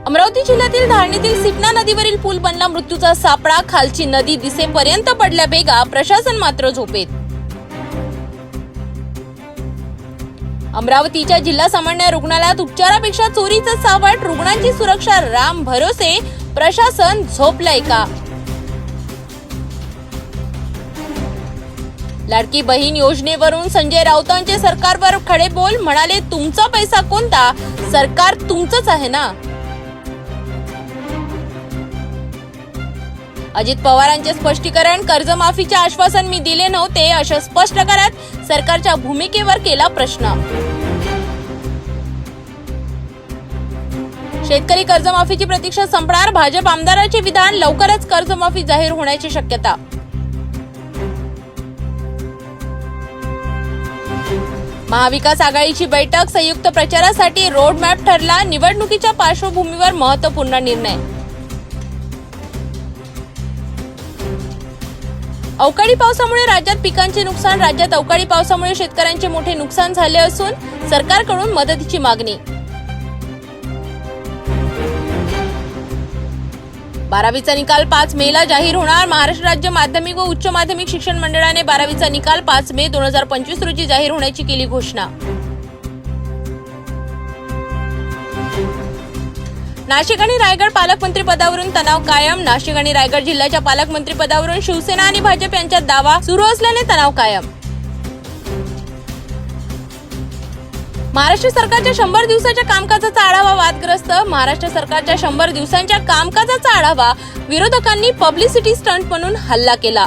अमरावती जिल्ह्यातील धारणीतील सिपना नदीवरील पूल बनला मृत्यूचा सापळा, खालची नदी दिसेपर्यंत पडल्या बेगा, प्रशासन मात्र झोपेत। अमरावतीच्या जिल्हा सामान्य रुग्णालयात उपचारापेक्षा चोरीचं सावट, रुग्णांची सुरक्षा राम भरोसे, प्रशासन झोपलंय का? लाडकी बहीण योजनेवरून संजय राऊतांचे सरकारवर खडेबोल, म्हणाले तुमचा पैसा कोणता, सरकार तुमचंच आहे ना। अजित पवारांचे स्पष्टीकरण, कर्जमाफीचे आश्वासन मी दिले नव्हते असं स्पष्ट करत सरकारच्या भूमिकेवर केला प्रश्न। शेतकरी कर्जमाफीची प्रतीक्षा संपणार, भाजप आमदाराचे विधान, लवकरच कर्जमाफी जाहीर होण्याची शक्यता। महाविकास आघाडीची बैठक, संयुक्त प्रचारासाठी रोड मॅप ठरला, निवडणुकीच्या पार्श्वभूमीवर महत्त्वपूर्ण निर्णय। अवकाळी पावसामुळे राज्यात पिकांचे नुकसान, राज्यात अवकाळी पावसामुळे शेतकऱ्यांचे मोठे नुकसान झाले असून सरकारकडून मदतीची मागणी। 12वीचा निकाल 5 मेला जाहीर होणार, महाराष्ट्र राज्य माध्यमिक व उच्च माध्यमिक शिक्षण मंडळाने 12वीचा निकाल 5 मे 2025 रोजी जाहीर होण्याची केली घोषणा। नाशिक आणि रायगड पालकमंत्री पदावरून तणाव कायम, नाशिक आणि रायगड जिल्ह्याच्या पालकमंत्री पदावरून शिवसेना आणि भाजप यांच्यात दावा सुरू असल्याने तणाव कायम। महाराष्ट्र सरकारच्या 100 दिवसाच्या कामकाजाचा आढावा वादग्रस्त, महाराष्ट्र सरकारच्या 100 दिवसांच्या कामकाजाचा आढावा, विरोधकांनी पब्लिसिटी स्टंट म्हणून हल्ला केला।